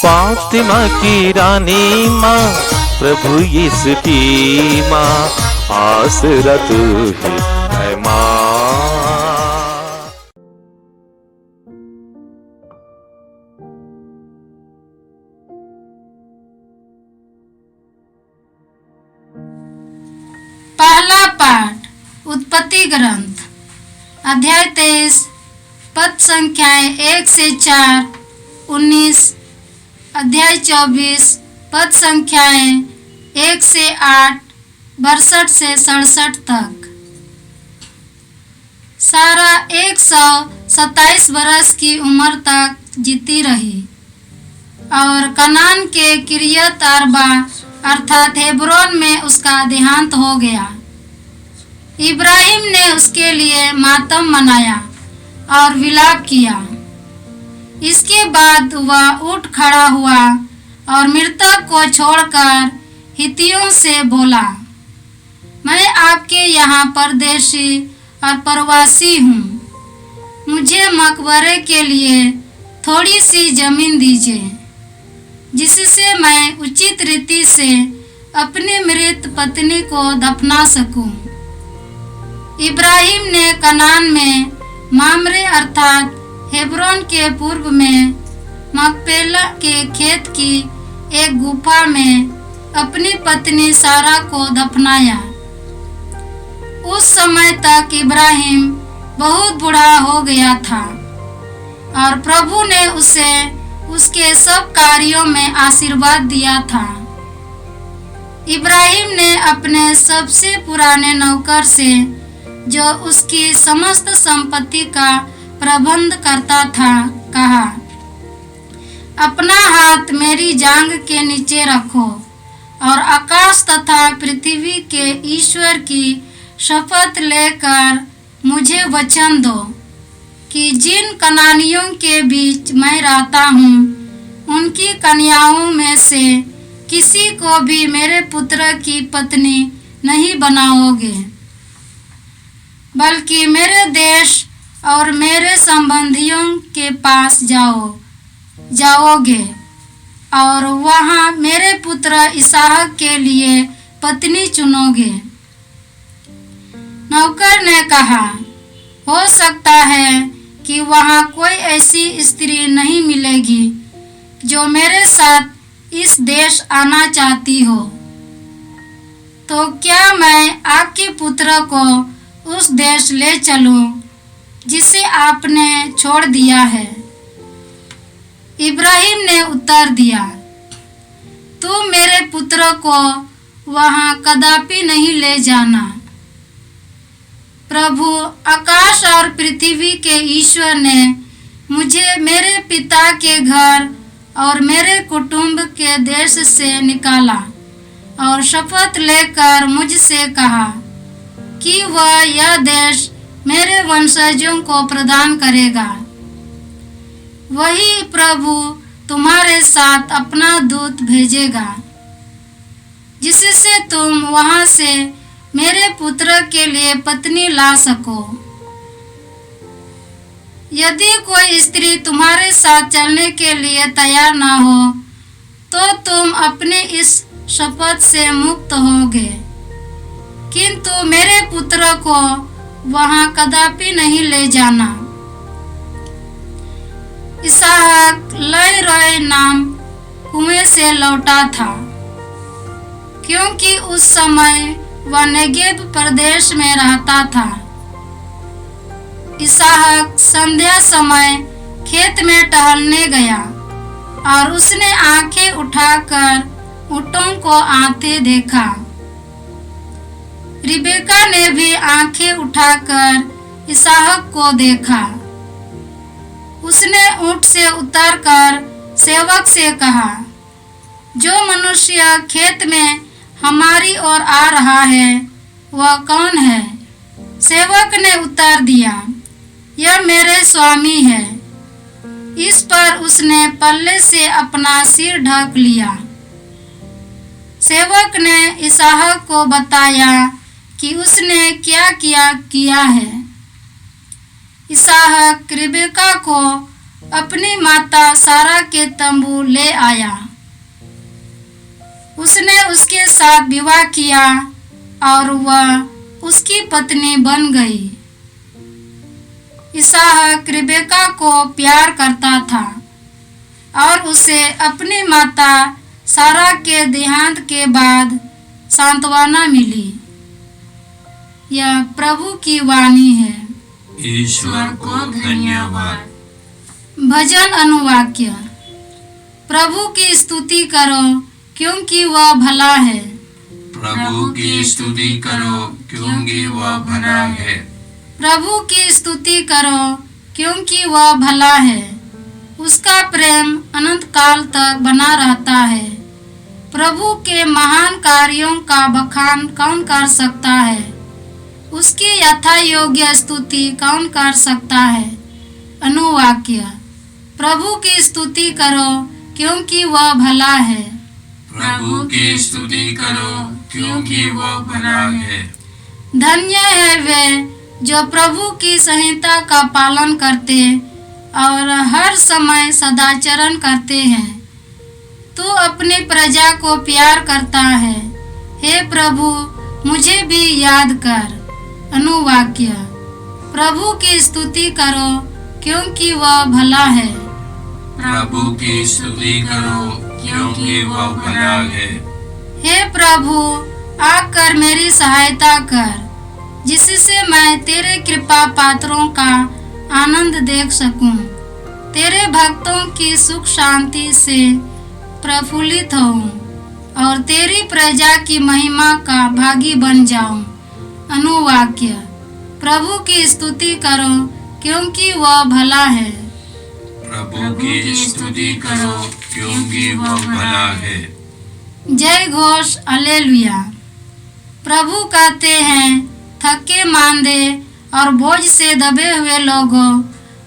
फातिमा की रानी माँ, प्रभु यीशु की माँ, आसरा तू ही है माँ। पहला पाठ उत्पत्ति ग्रंथ अध्याय 23 पद संख्याएं 1 से 4, 19, अध्याय 24 पद संख्याएं 1 से 8, 62 से 67 तक। सारा 127 बरस की उम्र तक जीती रही और कनान के किरियत अरबा अर्थात हेब्रोन में उसका देहांत हो गया। इब्राहिम ने उसके लिए मातम मनाया और विलाप किया। इसके बाद वह उठ खड़ा हुआ और मृतक को छोड़कर हित्तियों से बोला, मैं आपके यहाँ परदेशी और प्रवासी हूँ, मुझे मकबरे के लिए थोड़ी सी जमीन दीजिए जिससे मैं उचित रीति से अपनी मृत पत्नी को दफना सकूं। इब्राहिम ने कनान में मामरे अर्थात हेब्रोन के पूर्व में मकपेला के खेत की एक गुफा में अपनी पत्नी सारा को दफनाया। उस समय तक इब्राहिम बहुत बूढ़ा हो गया था और प्रभु ने उसे उसके सब कार्यों में आशीर्वाद दिया था। इब्राहिम ने अपने सबसे पुराने नौकर से, जो उसकी समस्त संपत्ति का प्रबंध करता था, कहा, अपना हाथ मेरी जांघ के नीचे रखो और आकाश तथा पृथ्वी के ईश्वर की शपथ लेकर मुझे वचन दो कि जिन कनानियों के बीच मैं रहता हूँ उनकी कन्याओं में से किसी को भी मेरे पुत्र की पत्नी नहीं बनाओगे, बल्कि मेरे देश और मेरे संबंधियों के पास जाओगे और वहाँ मेरे पुत्र इसहाक के लिए पत्नी चुनोगे। नौकर ने कहा, हो सकता है कि वहाँ कोई ऐसी स्त्री नहीं मिलेगी जो मेरे साथ इस देश आना चाहती हो, तो क्या मैं आपके पुत्र को उस देश ले चलूं जिसे आपने छोड़ दिया है? इब्राहिम ने उत्तर दिया, तू मेरे पुत्र को वहाँ कदापि नहीं ले जाना। प्रभु आकाश और पृथ्वी के ईश्वर ने मुझे मेरे पिता के घर और मेरे कुटुंब के देश से निकाला और शपथ लेकर मुझसे कहा कि वह यह देश मेरे वंशजों को प्रदान करेगा। वही प्रभु तुम्हारे साथ अपना दूत भेजेगा जिससे तुम वहां से मेरे पुत्र के लिए पत्नी ला सको। यदि कोई स्त्री तुम्हारे साथ चलने के लिए तैयार ना हो तो तुम अपने इस शपथ से मुक्त होगे, किंतु मेरे पुत्र को वहां कदापि नहीं ले जाना। इसहाक लै रोय नाम कुएं से लौटा था, क्योंकि उस समय वह नेगेब प्रदेश में रहता था। इसहाक संध्या समय खेत में टहलने गया और उसने आंखें उठाकर ऊँटों को आते देखा। रिबेका ने भी आंखें उठाकर इसहाक को देखा। उसने ऊँट से उतरकर सेवक से कहा, जो मनुष्य खेत में हमारी ओर आ रहा है वह कौन है? सेवक ने उत्तर दिया, यह मेरे स्वामी है। इस पर उसने पल्ले से अपना सिर ढक लिया। सेवक ने इसहाक को बताया कि उसने क्या किया है। इसहाक रिबेका को अपनी माता सारा के तंबू ले आया। उसने उसके साथ विवाह किया और वह उसकी पत्नी बन गई। इसहाक रिबेका को प्यार करता था और उसे अपनी माता सारा के देहांत के बाद सांत्वना मिली। यह प्रभु की वाणी है। ईश्वर को धन्यवाद। भजन अनुवाक्य। प्रभु की स्तुति करो क्योंकि वह भला है। प्रभु की स्तुति करो क्योंकि वह भला है। प्रभु की स्तुति करो क्योंकि वह भला है। उसका प्रेम अनंत काल तक बना रहता है। प्रभु के महान कार्यों का बखान कौन कर सकता है? उसकी यथा योग्य स्तुति कौन कर सकता है? अनुवाक्य। प्रभु की स्तुति करो क्योंकि वह भला है। प्रभु की स्तुति करो क्योंकि वह भला है। धन्य है वे जो प्रभु की संहिता का पालन करते और हर समय सदाचरण करते हैं। तू अपनी प्रजा को प्यार करता है। हे प्रभु, मुझे भी याद कर। अनुवाक्य। प्रभु की स्तुति करो क्योंकि वह भला है। प्रभु की स्तुति करो क्योंकि वह भला है। हे प्रभु, आकर मेरी सहायता कर, जिससे मैं तेरे कृपा पात्रों का आनंद देख सकूं, तेरे भक्तों की सुख शांति से प्रफुल्लित हूँ और तेरी प्रजा की महिमा का भागी बन जाऊं। अनुवाक्य। प्रभु की स्तुति करो क्योंकि वह भला है। प्रभु की स्तुति करो क्योंकि वह भला है। जय घोष हालेलुया। प्रभु कहते हैं, थके मांदे और बोझ से दबे हुए लोगों,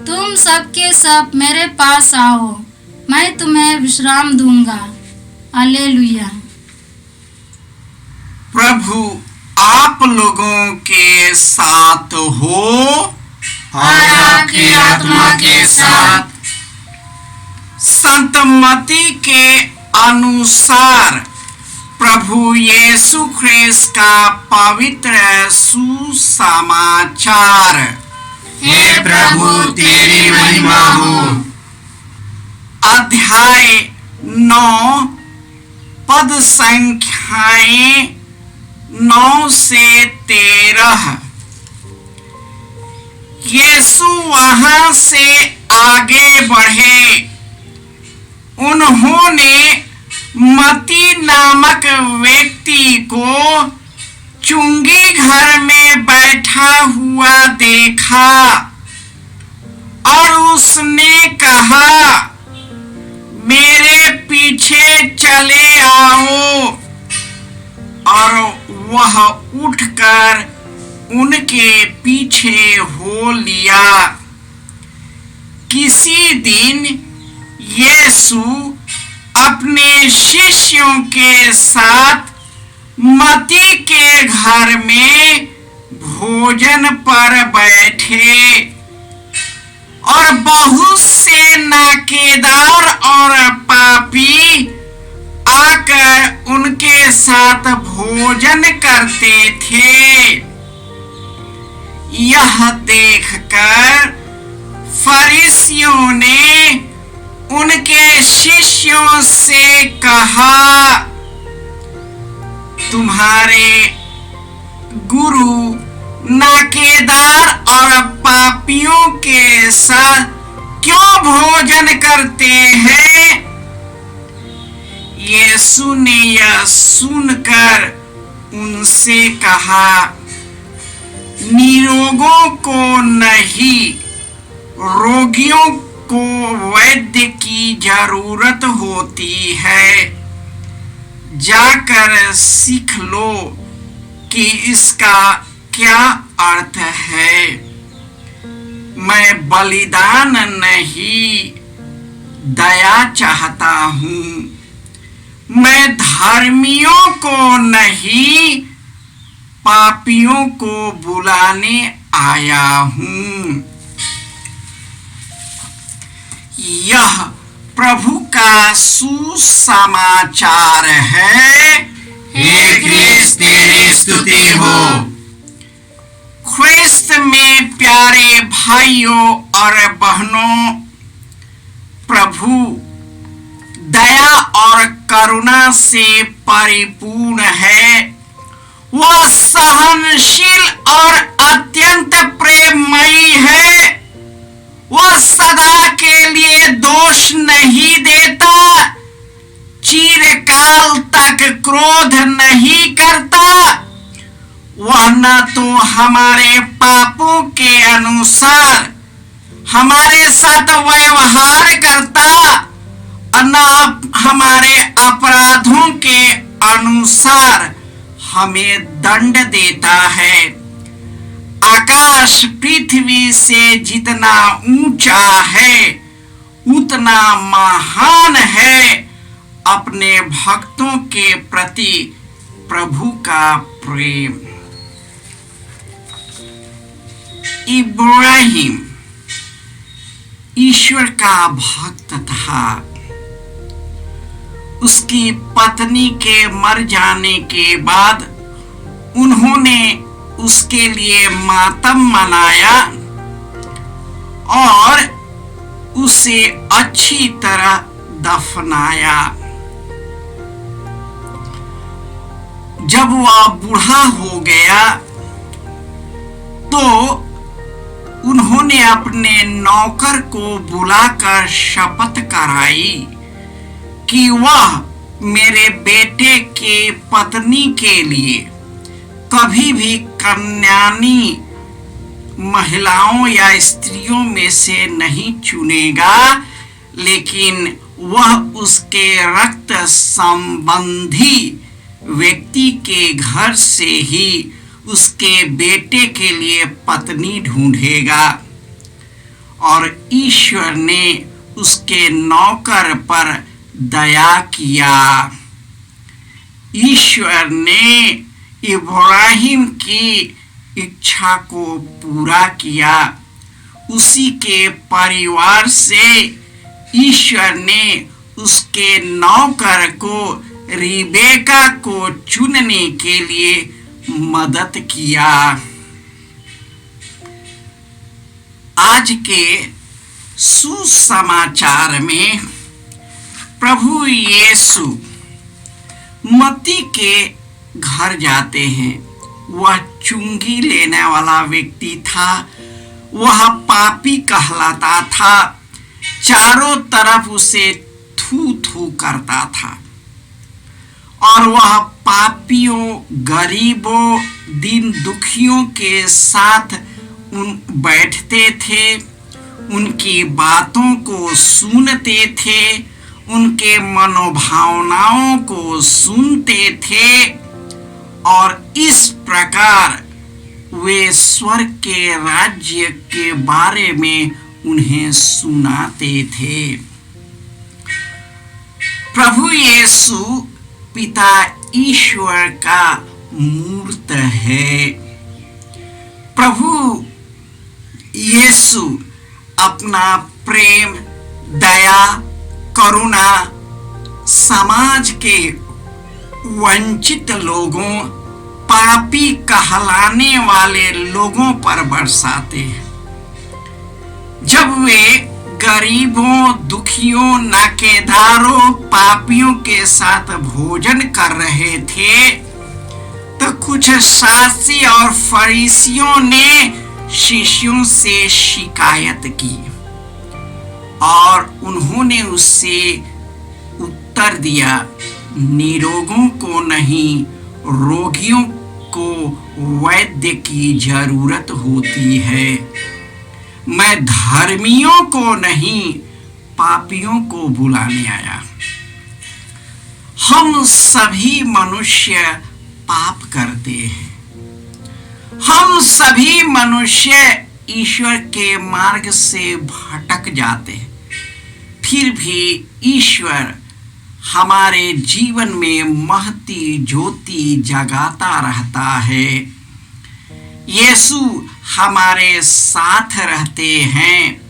तुम सबके सब मेरे पास आओ, मैं तुम्हें विश्राम दूंगा। हालेलुया। प्रभु आप लोगों के साथ हो और आपकी आत्मा के साथ। संत मत्ती के अनुसार प्रभु यीशु ख्रिस्त का पवित्र सुसमाचार। हे प्रभु तेरी महिमा हो। अध्याय 9 पद संख्याएं 9 से 13। यीशु वहां से आगे बढ़े। उन्होंने मत्ती नामक व्यक्ति को चुंगी घर में बैठा हुआ देखा और उसने कहा, मेरे पीछे चले आओ। और वह उठकर उनके पीछे हो लिया। किसी दिन यीशु अपने शिष्यों के साथ मत्ती के घर में भोजन पर बैठे और बहुत से नाकेदार और पापी आकर उनके साथ भोजन करते थे। यह देखकर फरीसियों ने उनके शिष्यों से कहा, तुम्हारे गुरु नाकेदार और पापियों के साथ क्यों भोजन करते हैं? यीशु ने यह सुनकर उनसे कहा, निरोगों को नहीं, रोगियों को वैद्य की जरूरत होती है। जाकर सीख लो कि इसका क्या अर्थ है। मैं बलिदान नहीं, दया चाहता हूँ। मैं धर्मियों को नहीं, पापियों को बुलाने आया हूँ। यह प्रभु का सुसमाचार है। हे क्रिस्त तेरी स्तुति हो। ख्रिस्त में प्यारे भाइयों और बहनों, प्रभु दया और करुणा से परिपूर्ण है। वह सहनशील और अत्यंत प्रेममयी है। वह सदा के लिए दोष नहीं देता, चिरकाल तक क्रोध नहीं करता। वह न तो हमारे पापों के अनुसार हमारे साथ व्यवहार करता और न हमारे अपराधों के अनुसार हमें दंड देता है। आकाश पृथ्वी से जितना ऊंचा है उतना महान है अपने भक्तों के प्रति प्रभु का प्रेम। इब्राहिम ईश्वर का भक्त था। उसकी पत्नी के मर जाने के बाद उन्होंने उसके लिए मातम मनाया और उसे अच्छी तरह दफनाया। जब वह बूढ़ा हो गया तो उन्होंने अपने नौकर को बुलाकर शपथ कराई कि वह मेरे बेटे के पत्नी के लिए कभी भी कन्यानी महिलाओं या स्त्रियों में से नहीं चुनेगा, लेकिन वह उसके रक्त संबंधी व्यक्ति के घर से ही उसके बेटे के लिए पत्नी ढूंढेगा। और ईश्वर ने उसके नौकर पर दया किया। ईश्वर ने इब्राहिम की इच्छा को पूरा किया। उसी के परिवार से ईश्वर ने उसके नौकर को रिबेका को चुनने के लिए मदद किया। आज के सुसमाचार में प्रभु यीशु मत्ती के घर जाते हैं। वह चुंगी लेने वाला व्यक्ति था। वह पापी कहलाता था। चारों तरफ उसे थू थू करता था और वह पापियों, गरीबों, दीन दुखियों के साथ बैठते थे, उनकी बातों को सुनते थे, उनके मनोभावनाओं को सुनते थे और इस प्रकार वे स्वर्ग के राज्य के बारे में उन्हें सुनाते थे। प्रभु यीशु पिता ईश्वर का मूर्त है। प्रभु यीशु अपना प्रेम, दया, करुणा समाज के वंचित लोगों, पापी कहलाने वाले लोगों पर बरसाते हैं। जब वे गरीबों, दुखियों, नाकेदारों, पापियों के साथ भोजन कर रहे थे तो कुछ शास्त्री और फरीसियों ने शिष्यों से शिकायत की और उन्होंने उससे उत्तर दिया, निरोगों को नहीं, रोगियों को वैद्य की जरूरत होती है। मैं धर्मियों को नहीं, पापियों को बुलाने आया। हम सभी मनुष्य पाप करते हैं। हम सभी मनुष्य ईश्वर के मार्ग से भटक जाते हैं। फिर भी ईश्वर हमारे जीवन में महती ज्योति जगाता रहता है। यीशु हमारे साथ रहते हैं।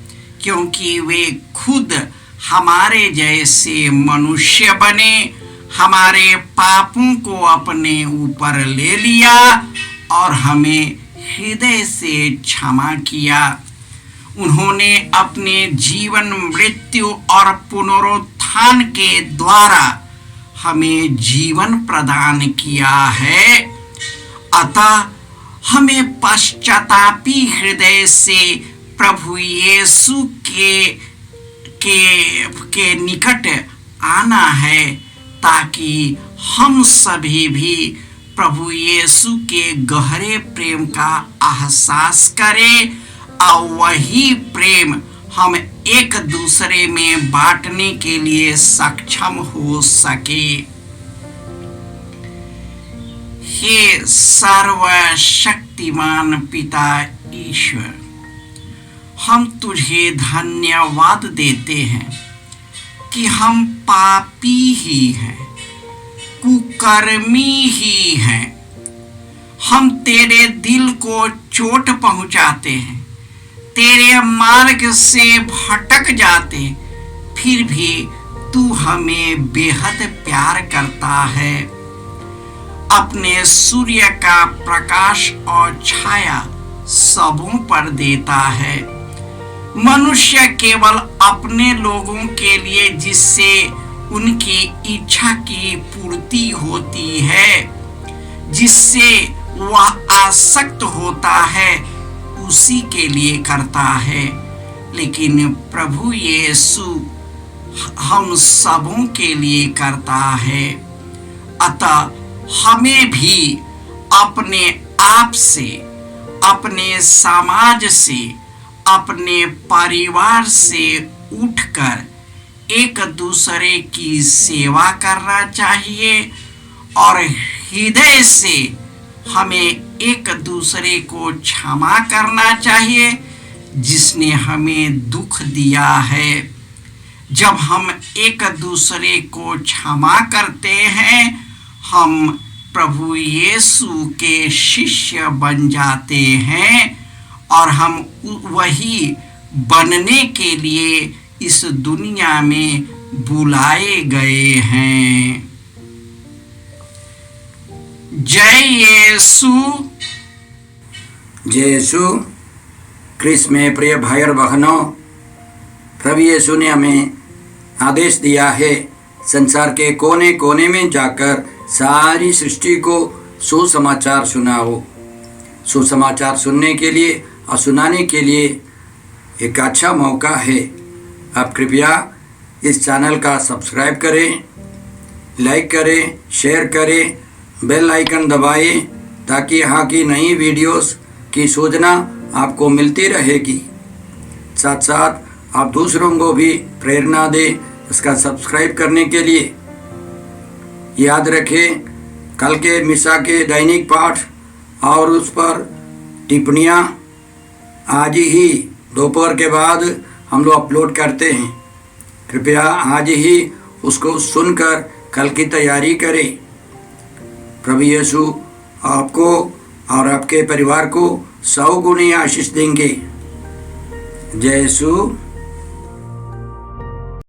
क्योंकि वे खुद हमारे जैसे मनुष्य बने, हमारे पापों को अपने ऊपर ले लिया और हमें हृदय से क्षमा किया। उन्होंने अपने जीवन, मृत्यु और पुनरुत्थान के द्वारा हमें जीवन प्रदान किया है। अतः हमें पश्चातापी हृदय से प्रभु यीशु के निकट आना है, ताकि हम सभी भी प्रभु यीशु के गहरे प्रेम का एहसास करें और वही प्रेम हम एक दूसरे में बांटने के लिए सक्षम हो सके। हे सर्वशक्तिमान पिता ईश्वर, हम तुझे धन्यवाद देते हैं कि हम पापी ही हैं, कुकर्मी ही हैं। हम तेरे दिल को चोट पहुंचाते हैं, तेरे मार्ग से भटक जाते, फिर भी तू हमें बेहद प्यार करता है। अपने सूर्य का प्रकाश और छाया सबों पर देता है। मनुष्य केवल अपने लोगों के लिए जिससे उनकी इच्छा की पूर्ति होती है, जिससे वह आसक्त होता है, उसी के लिए करता है। लेकिन प्रभु यीशु हम सबों के लिए करता है। अतः हमें भी अपने आप से, अपने समाज से, अपने परिवार से उठकर एक दूसरे की सेवा करना चाहिए और हृदय से हमें एक दूसरे को क्षमा करना चाहिए जिसने हमें दुख दिया है। जब हम एक दूसरे को क्षमा करते हैं, हम प्रभु यीशु के शिष्य बन जाते हैं और हम वही बनने के लिए इस दुनिया में बुलाए गए हैं। जय यीशु। जय यीशु क्रिस्त में प्रिय भाई और बहनों, प्रभु यीशु ने हमें आदेश दिया है संसार के कोने कोने में जाकर सारी सृष्टि को सुसमाचार सुनाओ। सुसमाचार सुनने के लिए और सुनाने के लिए एक अच्छा मौका है। आप कृपया इस चैनल का सब्सक्राइब करें, लाइक करें, शेयर करें, बेल आइकन दबाएं ताकि यहाँ की नई वीडियोस की सूचना आपको मिलती रहेगी। साथ साथ आप दूसरों को भी प्रेरणा दें इसका सब्सक्राइब करने के लिए। याद रखें, कल के मिसा के दैनिक पाठ और उस पर टिप्पणियाँ आज ही दोपहर के बाद हम लोग अपलोड करते हैं। कृपया आज ही उसको सुनकर कल की तैयारी करें। प्रभु यीशु आपको और आपके परिवार को 100 गुनी आशीष देंगे। जय यीशु।